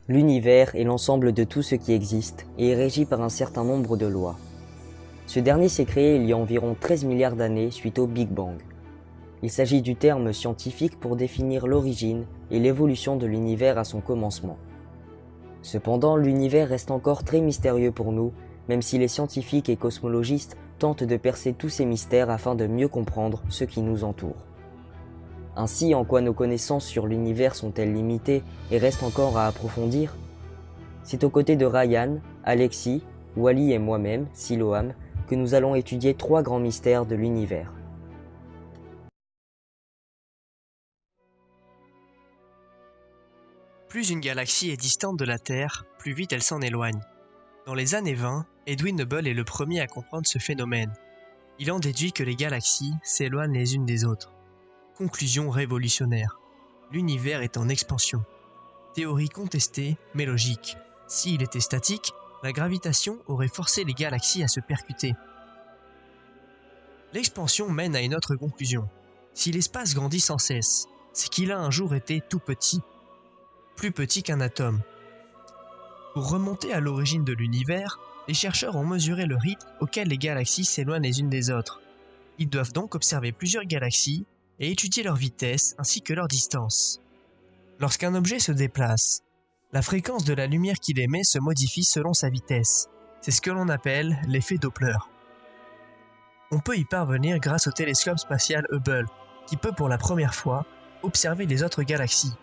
L'univers est l'ensemble de tout ce qui existe et est régi par un certain nombre de lois. Ce dernier s'est créé il y a environ 13 milliards d'années suite au Big Bang. Il s'agit du terme scientifique pour définir l'origine et l'évolution de l'univers à son commencement. Cependant, l'univers reste encore très mystérieux pour nous, même si les scientifiques et cosmologistes tentent de percer tous ces mystères afin de mieux comprendre ce qui nous entoure. Ainsi, en quoi nos connaissances sur l'univers sont-elles limitées et restent encore à approfondir? C'est aux côtés de Ryan, Alexis, Wally et moi-même, Siloam, que nous allons étudier 3 grands mystères de l'univers. Plus une galaxie est distante de la Terre, plus vite elle s'en éloigne. Dans les années 20, Edwin Hubble est le premier à comprendre ce phénomène. Il en déduit que les galaxies s'éloignent les unes des autres. Conclusion révolutionnaire. L'univers est en expansion. Théorie contestée, mais logique. S'il était statique, la gravitation aurait forcé les galaxies à se percuter. L'expansion mène à une autre conclusion. Si l'espace grandit sans cesse, c'est qu'il a un jour été tout petit. Plus petit qu'un atome. Pour remonter à l'origine de l'univers, les chercheurs ont mesuré le rythme auquel les galaxies s'éloignent les unes des autres. Ils doivent donc observer plusieurs galaxies et étudier leur vitesse ainsi que leur distance. Lorsqu'un objet se déplace, la fréquence de la lumière qu'il émet se modifie selon sa vitesse. C'est ce que l'on appelle l'effet Doppler. On peut y parvenir grâce au télescope spatial Hubble, qui peut pour la première fois observer les autres galaxies.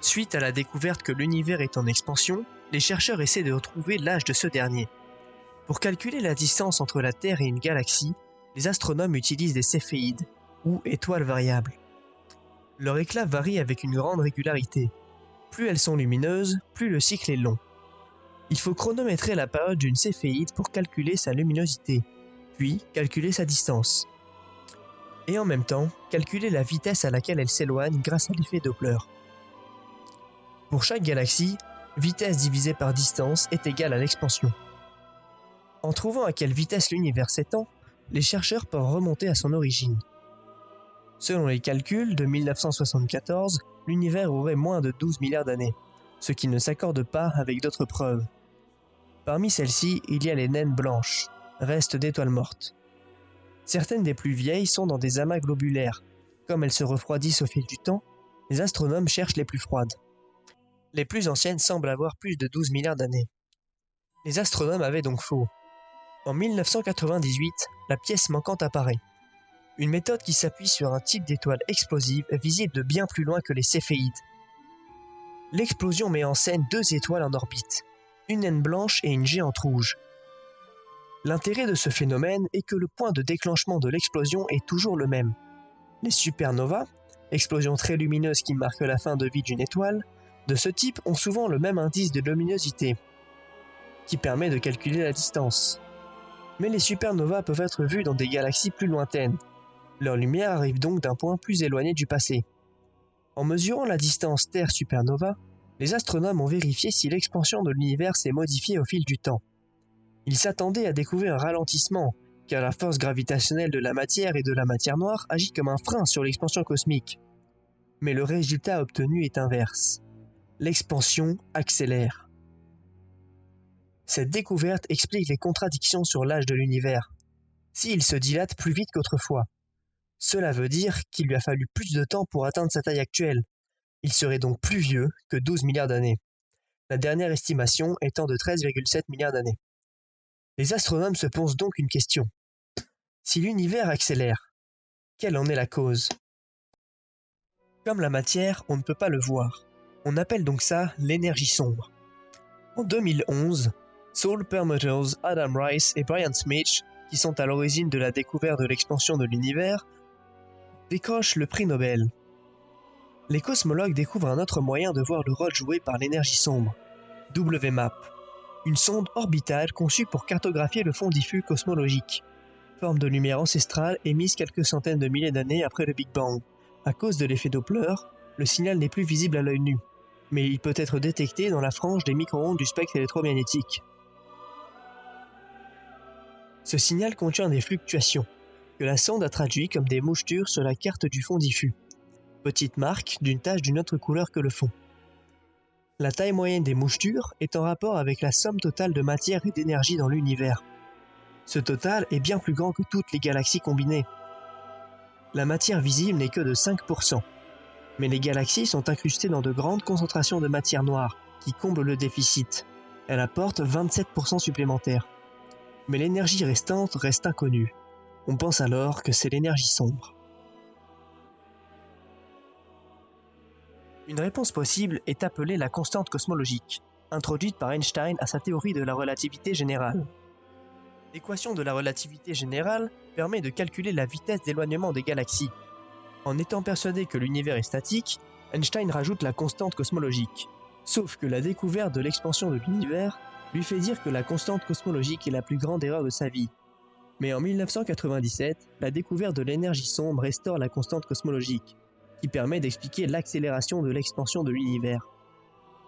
Suite à la découverte que l'univers est en expansion, les chercheurs essaient de retrouver l'âge de ce dernier. Pour calculer la distance entre la Terre et une galaxie, les astronomes utilisent des céphéides, ou étoiles variables. Leur éclat varie avec une grande régularité. Plus elles sont lumineuses, plus le cycle est long. Il faut chronométrer la période d'une céphéide pour calculer sa luminosité, puis calculer sa distance. Et en même temps, calculer la vitesse à laquelle elle s'éloigne grâce à l'effet Doppler. Pour chaque galaxie, vitesse divisée par distance est égale à l'expansion. En trouvant à quelle vitesse l'univers s'étend, les chercheurs peuvent remonter à son origine. Selon les calculs de 1974, l'univers aurait moins de 12 milliards d'années, ce qui ne s'accorde pas avec d'autres preuves. Parmi celles-ci, il y a les naines blanches, restes d'étoiles mortes. Certaines des plus vieilles sont dans des amas globulaires. Comme elles se refroidissent au fil du temps, les astronomes cherchent les plus froides. Les plus anciennes semblent avoir plus de 12 milliards d'années. Les astronomes avaient donc faux. En 1998, la pièce manquante apparaît. Une méthode qui s'appuie sur un type d'étoile explosive visible de bien plus loin que les céphéides. L'explosion met en scène 2 étoiles en orbite, une naine blanche et une géante rouge. L'intérêt de ce phénomène est que le point de déclenchement de l'explosion est toujours le même. Les supernovas, explosions très lumineuses qui marquent la fin de vie d'une étoile, de ce type ont souvent le même indice de luminosité, qui permet de calculer la distance. Mais les supernovas peuvent être vues dans des galaxies plus lointaines. Leur lumière arrive donc d'un point plus éloigné du passé. En mesurant la distance Terre-supernova, les astronomes ont vérifié si l'expansion de l'univers s'est modifiée au fil du temps. Ils s'attendaient à découvrir un ralentissement, car la force gravitationnelle de la matière et de la matière noire agit comme un frein sur l'expansion cosmique. Mais le résultat obtenu est inverse. L'expansion accélère. Cette découverte explique les contradictions sur l'âge de l'univers. S'il se dilate plus vite qu'autrefois, cela veut dire qu'il lui a fallu plus de temps pour atteindre sa taille actuelle. Il serait donc plus vieux que 12 milliards d'années. La dernière estimation étant de 13,7 milliards d'années. Les astronomes se posent donc une question. Si l'univers accélère, quelle en est la cause? Comme la matière, on ne peut pas le voir. On appelle donc ça l'énergie sombre. En 2011, Saul Perlmutter's Adam Rice et Brian Smith, qui sont à l'origine de la découverte de l'expansion de l'univers, décrochent le prix Nobel. Les cosmologues découvrent un autre moyen de voir le rôle joué par l'énergie sombre, WMAP, une sonde orbitale conçue pour cartographier le fond diffus cosmologique, forme de lumière ancestrale émise quelques centaines de milliers d'années après le Big Bang. À cause de l'effet Doppler, le signal n'est plus visible à l'œil nu, mais il peut être détecté dans la frange des micro-ondes du spectre électromagnétique. Ce signal contient des fluctuations, que la sonde a traduit comme des mouchetures sur la carte du fond diffus, petite marque d'une tache d'une autre couleur que le fond. La taille moyenne des mouchetures est en rapport avec la somme totale de matière et d'énergie dans l'univers. Ce total est bien plus grand que toutes les galaxies combinées. La matière visible n'est que de 5%, mais les galaxies sont incrustées dans de grandes concentrations de matière noire qui comblent le déficit. Elle apporte 27% supplémentaires. Mais l'énergie restante reste inconnue. On pense alors que c'est l'énergie sombre. Une réponse possible est appelée la constante cosmologique, introduite par Einstein à sa théorie de la relativité générale. L'équation de la relativité générale permet de calculer la vitesse d'éloignement des galaxies. En étant persuadé que l'univers est statique, Einstein rajoute la constante cosmologique. Sauf que la découverte de l'expansion de l'univers lui fait dire que la constante cosmologique est la plus grande erreur de sa vie. Mais en 1997, la découverte de l'énergie sombre restaure la constante cosmologique, qui permet d'expliquer l'accélération de l'expansion de l'univers.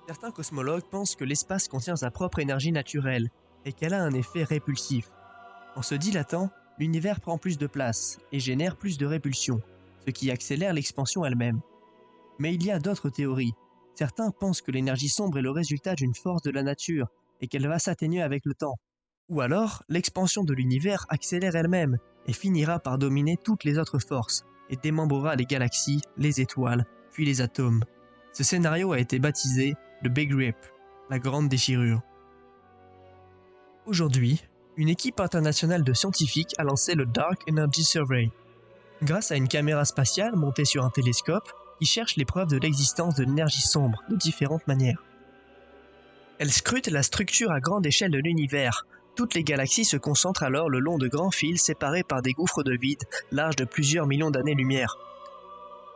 Certains cosmologues pensent que l'espace contient sa propre énergie naturelle et qu'elle a un effet répulsif. En se dilatant, l'univers prend plus de place et génère plus de répulsion, ce qui accélère l'expansion elle-même. Mais il y a d'autres théories. Certains pensent que l'énergie sombre est le résultat d'une force de la nature et qu'elle va s'atténuer avec le temps. Ou alors, l'expansion de l'univers accélère elle-même et finira par dominer toutes les autres forces et démembrera les galaxies, les étoiles, puis les atomes. Ce scénario a été baptisé le Big Rip, la grande déchirure. Aujourd'hui, une équipe internationale de scientifiques a lancé le Dark Energy Survey. Grâce à une caméra spatiale montée sur un télescope, qui cherche les preuves de l'existence de l'énergie sombre de différentes manières. Elle scrute la structure à grande échelle de l'univers. Toutes les galaxies se concentrent alors le long de grands fils séparés par des gouffres de vide larges de plusieurs millions d'années-lumière.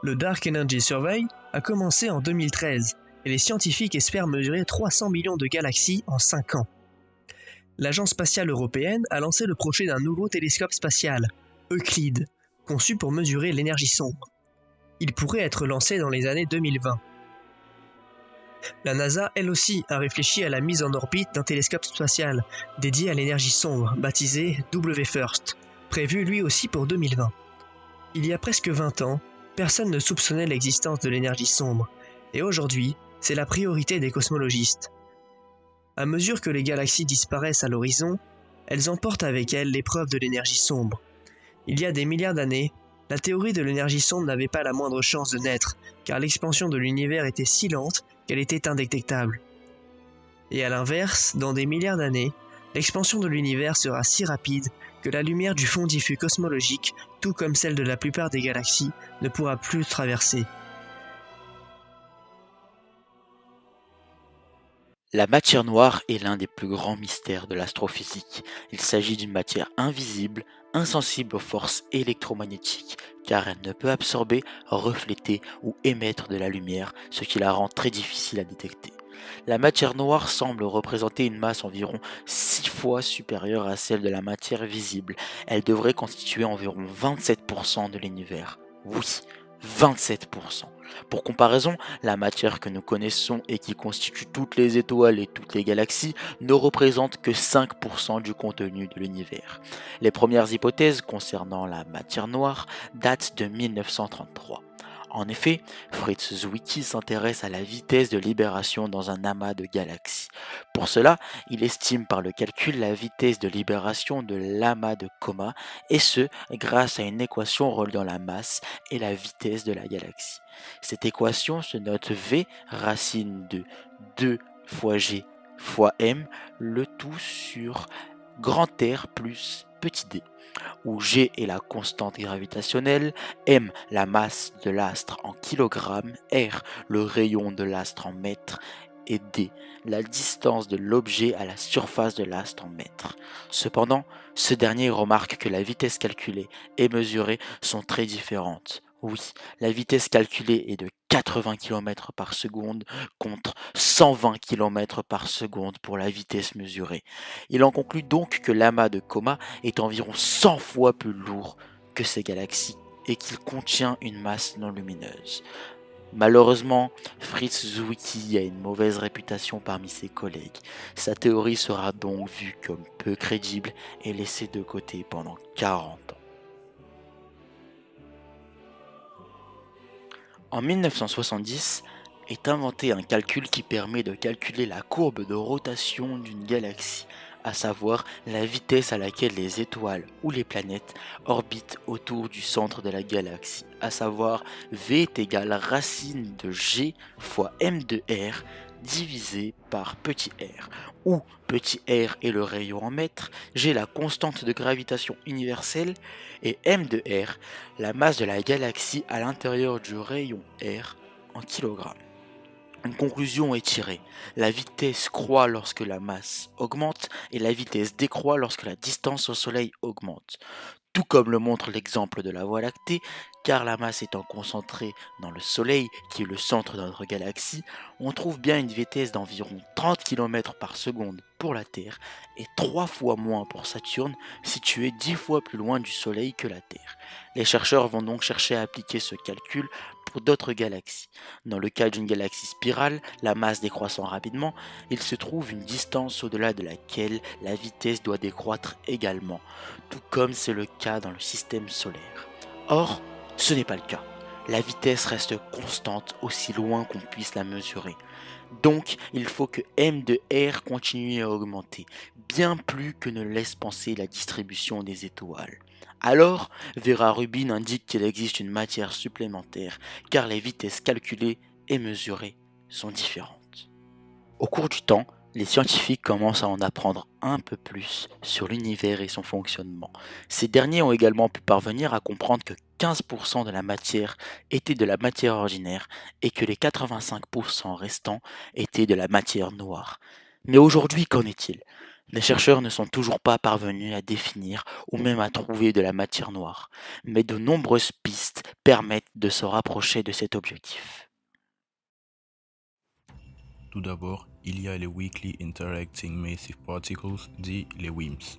Le Dark Energy Survey a commencé en 2013 et les scientifiques espèrent mesurer 300 millions de galaxies en 5 ans. L'Agence spatiale européenne a lancé le projet d'un nouveau télescope spatial, Euclide, conçu pour mesurer l'énergie sombre. Il pourrait être lancé dans les années 2020. La NASA, elle aussi, a réfléchi à la mise en orbite d'un télescope spatial dédié à l'énergie sombre, baptisé WFIRST, prévu lui aussi pour 2020. Il y a presque 20 ans, personne ne soupçonnait l'existence de l'énergie sombre, et aujourd'hui, c'est la priorité des cosmologistes. À mesure que les galaxies disparaissent à l'horizon, elles emportent avec elles les preuves de l'énergie sombre. Il y a des milliards d'années, la théorie de l'énergie sombre n'avait pas la moindre chance de naître, car l'expansion de l'univers était si lente qu'elle était indétectable. Et à l'inverse, dans des milliards d'années, l'expansion de l'univers sera si rapide que la lumière du fond diffus cosmologique, tout comme celle de la plupart des galaxies, ne pourra plus le traverser. La matière noire est l'un des plus grands mystères de l'astrophysique. Il s'agit d'une matière invisible, insensible aux forces électromagnétiques, car elle ne peut absorber, refléter ou émettre de la lumière, ce qui la rend très difficile à détecter. La matière noire semble représenter une masse environ 6 fois supérieure à celle de la matière visible. Elle devrait constituer environ 27% de l'univers. Oui, 27%. Pour comparaison, la matière que nous connaissons et qui constitue toutes les étoiles et toutes les galaxies ne représente que 5% du contenu de l'univers. Les premières hypothèses concernant la matière noire datent de 1933. En effet, Fritz Zwicky s'intéresse à la vitesse de libération dans un amas de galaxies. Pour cela, il estime par le calcul la vitesse de libération de l'amas de Coma, et ce, grâce à une équation reliant la masse et la vitesse de la galaxie. Cette équation se note V racine de 2 fois G fois M, le tout sur grand R plus petit d, où G est la constante gravitationnelle, M la masse de l'astre en kilogrammes, R le rayon de l'astre en mètres et D la distance de l'objet à la surface de l'astre en mètres. Cependant, ce dernier remarque que la vitesse calculée et mesurée sont très différentes. Oui, la vitesse calculée est de 80 km par seconde contre 120 km par seconde pour la vitesse mesurée. Il en conclut donc que l'amas de Coma est environ 100 fois plus lourd que ces galaxies et qu'il contient une masse non lumineuse. Malheureusement, Fritz Zwicky a une mauvaise réputation parmi ses collègues. Sa théorie sera donc vue comme peu crédible et laissée de côté pendant 40 ans. En 1970, est inventé un calcul qui permet de calculer la courbe de rotation d'une galaxie, à savoir la vitesse à laquelle les étoiles ou les planètes orbitent autour du centre de la galaxie, à savoir V est égal racine de G fois m de r divisé par petit r, où petit r est le rayon en mètres, G la constante de gravitation universelle et m de r la masse de la galaxie à l'intérieur du rayon r en kilogrammes. Une conclusion est tirée. La vitesse croît lorsque la masse augmente et la vitesse décroît lorsque la distance au Soleil augmente. Tout comme le montre l'exemple de la Voie lactée, car la masse étant concentrée dans le Soleil, qui est le centre de notre galaxie, on trouve bien une vitesse d'environ 30 km par seconde pour la Terre et 3 fois moins pour Saturne, situé 10 fois plus loin du Soleil que la Terre. Les chercheurs vont donc chercher à appliquer ce calcul pour d'autres galaxies. Dans le cas d'une galaxie spirale, la masse décroissant rapidement, il se trouve une distance au-delà de laquelle la vitesse doit décroître également, tout comme c'est le cas dans le système solaire. Or, ce n'est pas le cas. La vitesse reste constante aussi loin qu'on puisse la mesurer. Donc, il faut que m de r continue à augmenter, bien plus que ne laisse penser la distribution des étoiles. Alors, Vera Rubin indique qu'il existe une matière supplémentaire, car les vitesses calculées et mesurées sont différentes. Au cours du temps, les scientifiques commencent à en apprendre un peu plus sur l'univers et son fonctionnement. Ces derniers ont également pu parvenir à comprendre que 15% de la matière était de la matière ordinaire et que les 85% restants étaient de la matière noire. Mais aujourd'hui, qu'en est-il ? Les chercheurs ne sont toujours pas parvenus à définir ou même à trouver de la matière noire, mais de nombreuses pistes permettent de se rapprocher de cet objectif. Tout d'abord, il y a les Weakly Interacting Massive Particles, dit les WIMPs.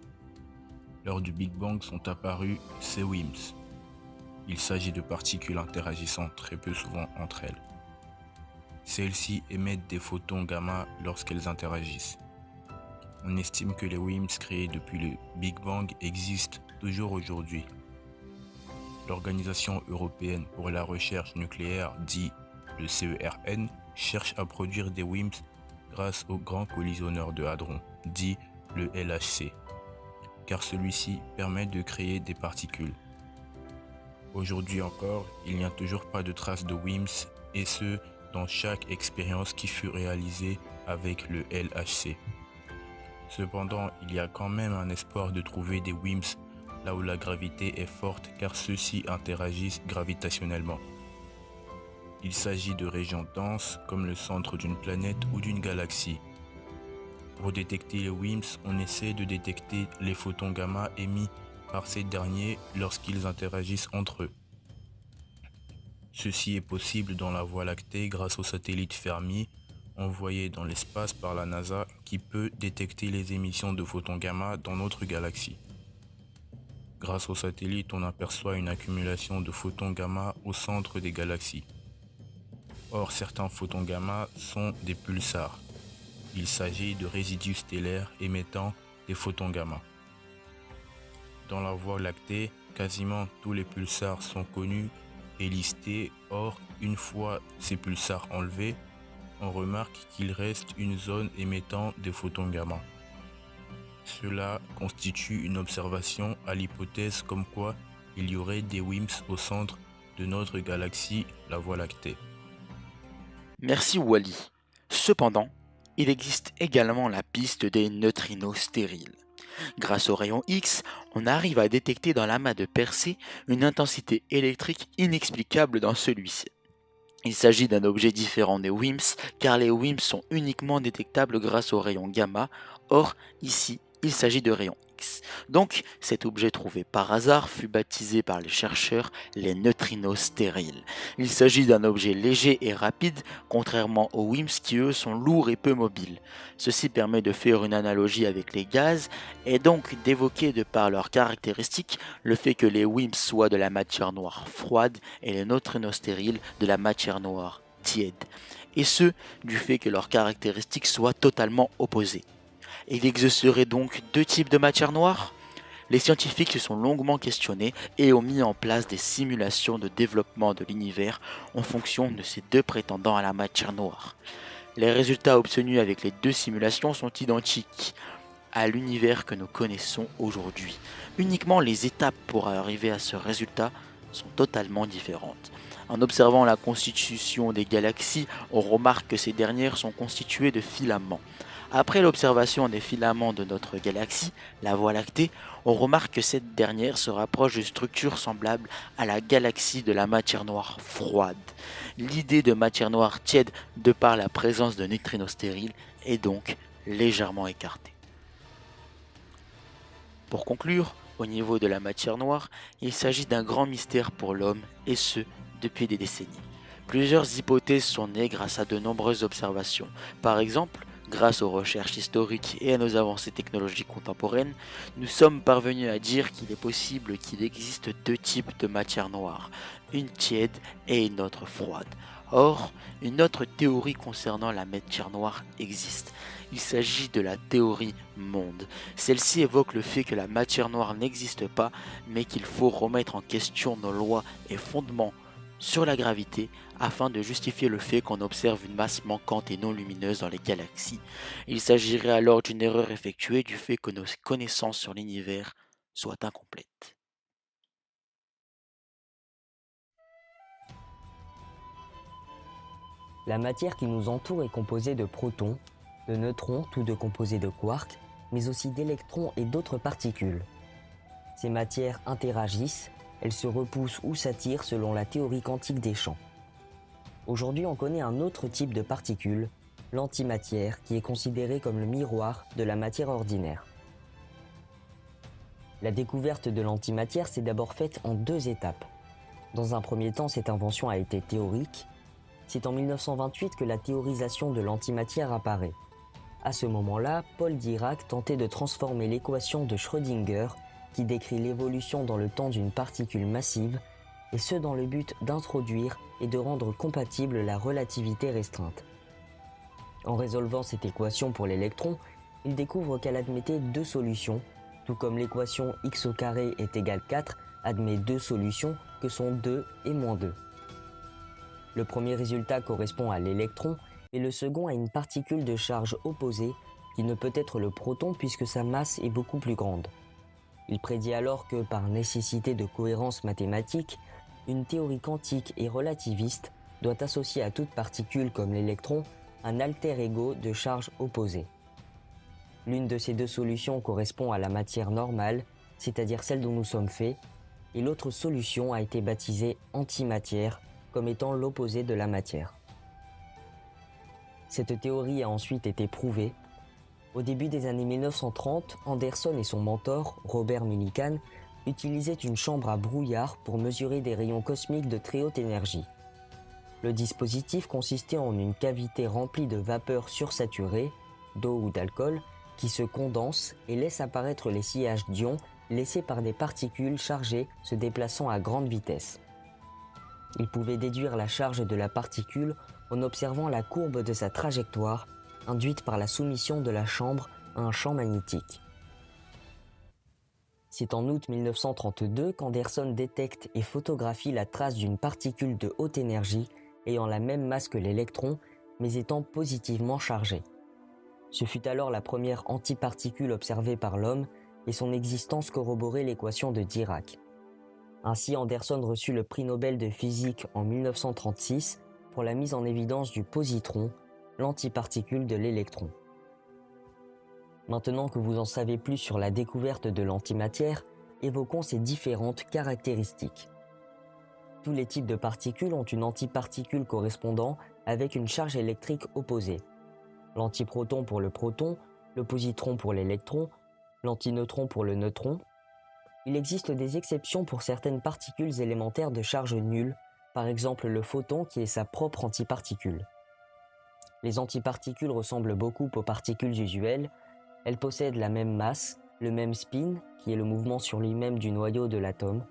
Lors du Big Bang sont apparus ces WIMPs. Il s'agit de particules interagissant très peu souvent entre elles. Celles-ci émettent des photons gamma lorsqu'elles interagissent. On estime que les WIMPs créés depuis le Big Bang existent toujours aujourd'hui. L'Organisation européenne pour la recherche nucléaire, dit le CERN, cherche à produire des WIMPs grâce au grand collisionneur de hadrons, dit le LHC, car celui-ci permet de créer des particules. Aujourd'hui encore, il n'y a toujours pas de traces de WIMPs, et ce, dans chaque expérience qui fut réalisée avec le LHC. Cependant, il y a quand même un espoir de trouver des WIMPs là où la gravité est forte, car ceux-ci interagissent gravitationnellement. Il s'agit de régions denses comme le centre d'une planète ou d'une galaxie. Pour détecter les WIMPs, on essaie de détecter les photons gamma émis par ces derniers lorsqu'ils interagissent entre eux. Ceci est possible dans la Voie lactée grâce au satellite Fermi envoyé dans l'espace par la NASA qui peut détecter les émissions de photons gamma dans notre galaxie. Grâce au satellite, on aperçoit une accumulation de photons gamma au centre des galaxies. Or, certains photons gamma sont des pulsars. Il s'agit de résidus stellaires émettant des photons gamma. Dans la Voie lactée, quasiment tous les pulsars sont connus et listés. Or, une fois ces pulsars enlevés, on remarque qu'il reste une zone émettant des photons gamma. Cela constitue une observation à l'hypothèse comme quoi il y aurait des WIMPs au centre de notre galaxie, la Voie lactée. Merci Wally. Cependant, il existe également la piste des neutrinos stériles. Grâce au rayon X, on arrive à détecter dans l'amas de Persée une intensité électrique inexplicable dans celui-ci. Il s'agit d'un objet différent des WIMPs, car les WIMPs sont uniquement détectables grâce au rayon gamma. Or, ici, il s'agit de rayons X. Donc, cet objet trouvé par hasard fut baptisé par les chercheurs les neutrinos stériles. Il s'agit d'un objet léger et rapide, contrairement aux WIMPs qui eux sont lourds et peu mobiles. Ceci permet de faire une analogie avec les gaz et donc d'évoquer de par leurs caractéristiques le fait que les WIMPs soient de la matière noire froide et les neutrinos stériles de la matière noire tiède. Et ce, du fait que leurs caractéristiques soient totalement opposées. Il existerait donc deux types de matière noire. Les scientifiques se sont longuement questionnés et ont mis en place des simulations de développement de l'univers en fonction de ces deux prétendants à la matière noire. Les résultats obtenus avec les deux simulations sont identiques à l'univers que nous connaissons aujourd'hui. Uniquement les étapes pour arriver à ce résultat sont totalement différentes. En observant la constitution des galaxies, on remarque que ces dernières sont constituées de filaments. Après l'observation des filaments de notre galaxie, la Voie lactée, on remarque que cette dernière se rapproche de structures semblables à la galaxie de la matière noire froide. L'idée de matière noire tiède de par la présence de neutrinos stériles est donc légèrement écartée. Pour conclure, au niveau de la matière noire, il s'agit d'un grand mystère pour l'homme, et ce, depuis des décennies. Plusieurs hypothèses sont nées grâce à de nombreuses observations. Par exemple, grâce aux recherches historiques et à nos avancées technologiques contemporaines, nous sommes parvenus à dire qu'il est possible qu'il existe deux types de matière noire, une tiède et une autre froide. Or, une autre théorie concernant la matière noire existe. Il s'agit de la théorie monde. Celle-ci évoque le fait que la matière noire n'existe pas, mais qu'il faut remettre en question nos lois et fondements sur la gravité afin de justifier le fait qu'on observe une masse manquante et non lumineuse dans les galaxies. Il s'agirait alors d'une erreur effectuée du fait que nos connaissances sur l'univers soient incomplètes. La matière qui nous entoure est composée de protons, de neutrons, tous deux composés de quarks, mais aussi d'électrons et d'autres particules. Ces matières interagissent, elles se repoussent ou s'attirent selon la théorie quantique des champs. Aujourd'hui, on connaît un autre type de particules, l'antimatière, qui est considérée comme le miroir de la matière ordinaire. La découverte de l'antimatière s'est d'abord faite en deux étapes. Dans un premier temps, cette invention a été théorique. C'est en 1928 que la théorisation de l'antimatière apparaît. À ce moment-là, Paul Dirac tentait de transformer l'équation de Schrödinger, qui décrit l'évolution dans le temps d'une particule massive, et ce dans le but d'introduire et de rendre compatible la relativité restreinte. En résolvant cette équation pour l'électron, il découvre qu'elle admettait deux solutions, tout comme l'équation x au carré est égal 4 admet deux solutions que sont 2 et moins 2. Le premier résultat correspond à l'électron et le second à une particule de charge opposée qui ne peut être le proton puisque sa masse est beaucoup plus grande. Il prédit alors que, par nécessité de cohérence mathématique, une théorie quantique et relativiste doit associer à toute particule comme l'électron un alter ego de charge opposée. L'une de ces deux solutions correspond à la matière normale, c'est-à-dire celle dont nous sommes faits, et l'autre solution a été baptisée antimatière, comme étant l'opposé de la matière. Cette théorie a ensuite été prouvée. Au début des années 1930, Anderson et son mentor, Robert Millikan, utilisaient une chambre à brouillard pour mesurer des rayons cosmiques de très haute énergie. Le dispositif consistait en une cavité remplie de vapeur sursaturée, d'eau ou d'alcool, qui se condense et laisse apparaître les sillages d'ions laissés par des particules chargées se déplaçant à grande vitesse. Il pouvait déduire la charge de la particule en observant la courbe de sa trajectoire, induite par la soumission de la chambre à un champ magnétique. C'est en août 1932 qu'Anderson détecte et photographie la trace d'une particule de haute énergie ayant la même masse que l'électron, mais étant positivement chargée. Ce fut alors la première antiparticule observée par l'homme et son existence corroborait l'équation de Dirac. Ainsi, Anderson reçut le prix Nobel de physique en 1936 pour la mise en évidence du positron, l'antiparticule de l'électron. Maintenant que vous en savez plus sur la découverte de l'antimatière, évoquons ses différentes caractéristiques. Tous les types de particules ont une antiparticule correspondant avec une charge électrique opposée. L'antiproton pour le proton, le positron pour l'électron, l'antineutron pour le neutron. Il existe des exceptions pour certaines particules élémentaires de charge nulle, par exemple le photon qui est sa propre antiparticule. Les antiparticules ressemblent beaucoup aux particules usuelles. Elles possèdent la même masse, le même spin, qui est le mouvement sur lui-même du noyau de l'atome.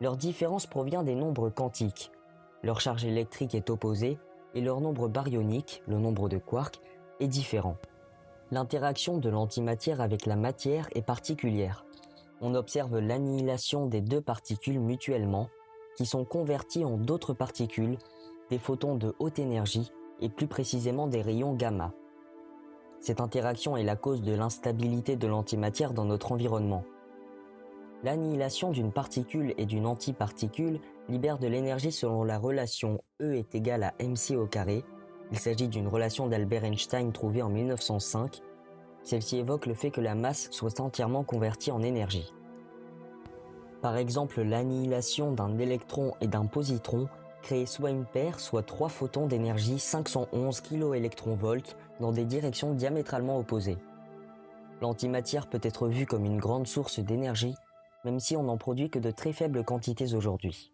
Leur différence provient des nombres quantiques. Leur charge électrique est opposée et leur nombre baryonique, le nombre de quarks, est différent. L'interaction de l'antimatière avec la matière est particulière. On observe l'annihilation des deux particules mutuellement, qui sont converties en d'autres particules, des photons de haute énergie et plus précisément des rayons gamma. Cette interaction est la cause de l'instabilité de l'antimatière dans notre environnement. L'annihilation d'une particule et d'une antiparticule libère de l'énergie selon la relation E est égale à mc au carré. Il s'agit d'une relation d'Albert Einstein trouvée en 1905. Celle-ci évoque le fait que la masse soit entièrement convertie en énergie. Par exemple, l'annihilation d'un électron et d'un positron crée soit une paire, soit 3 photons d'énergie 511 kV dans des directions diamétralement opposées. L'antimatière peut être vue comme une grande source d'énergie, même si on n'en produit que de très faibles quantités aujourd'hui.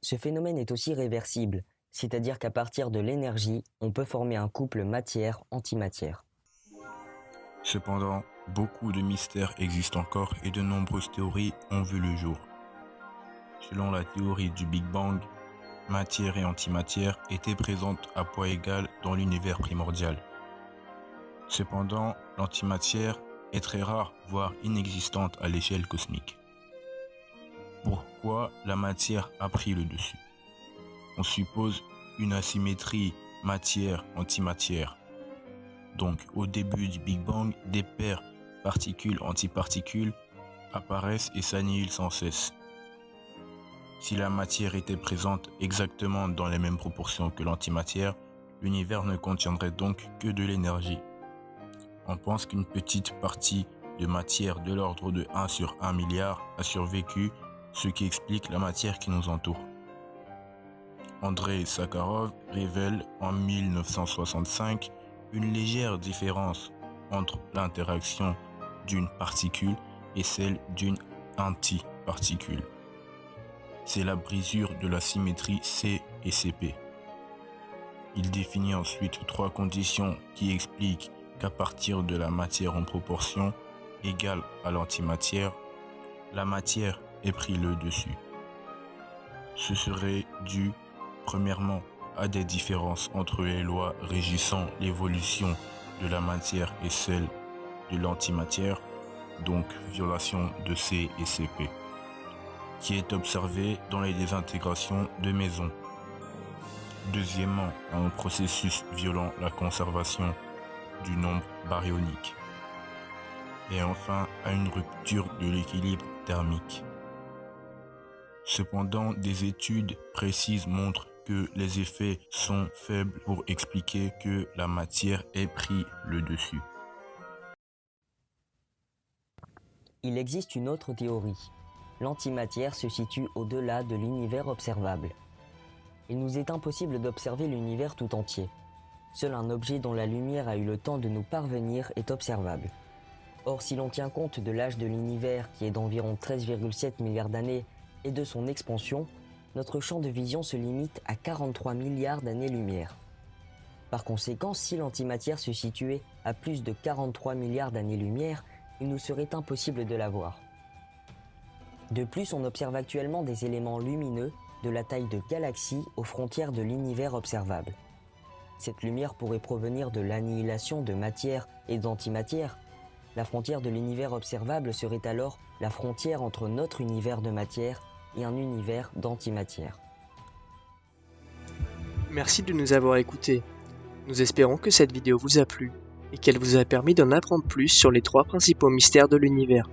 Ce phénomène est aussi réversible, c'est-à-dire qu'à partir de l'énergie, on peut former un couple matière-antimatière. Cependant, beaucoup de mystères existent encore et de nombreuses théories ont vu le jour. Selon la théorie du Big Bang, matière et antimatière étaient présentes à poids égal dans l'univers primordial. Cependant, l'antimatière est très rare, voire inexistante à l'échelle cosmique. Pourquoi la matière a pris le dessus? On suppose une asymétrie matière-antimatière. Donc, au début du Big Bang, des paires particules-antiparticules apparaissent et s'annihilent sans cesse. Si la matière était présente exactement dans les mêmes proportions que l'antimatière, l'univers ne contiendrait donc que de l'énergie. On pense qu'une petite partie de matière de l'ordre de 1 sur 1 milliard a survécu, ce qui explique la matière qui nous entoure. Andrei Sakharov révèle en 1965 une légère différence entre l'interaction d'une particule et celle d'une antiparticule. C'est la brisure de la symétrie C et Cp. Il définit ensuite 3 conditions qui expliquent qu'à partir de la matière en proportion égale à l'antimatière, la matière ait pris le dessus. Ce serait dû, premièrement, à des différences entre les lois régissant l'évolution de la matière et celle de l'antimatière, donc violation de C et Cp, qui est observée dans les désintégrations de mesons. Deuxièmement, à un processus violant la conservation du nombre baryonique. Et enfin, à une rupture de l'équilibre thermique. Cependant, des études précises montrent que les effets sont faibles pour expliquer que la matière ait pris le dessus. Il existe une autre théorie. L'antimatière se situe au-delà de l'univers observable. Il nous est impossible d'observer l'univers tout entier. Seul un objet dont la lumière a eu le temps de nous parvenir est observable. Or, si l'on tient compte de l'âge de l'univers qui est d'environ 13,7 milliards d'années et de son expansion, notre champ de vision se limite à 43 milliards d'années-lumière. Par conséquent, si l'antimatière se situait à plus de 43 milliards d'années-lumière, il nous serait impossible de la voir. De plus, on observe actuellement des éléments lumineux de la taille de galaxies aux frontières de l'univers observable. Cette lumière pourrait provenir de l'annihilation de matière et d'antimatière. La frontière de l'univers observable serait alors la frontière entre notre univers de matière et un univers d'antimatière. Merci de nous avoir écoutés. Nous espérons que cette vidéo vous a plu et qu'elle vous a permis d'en apprendre plus sur les 3 principaux mystères de l'univers.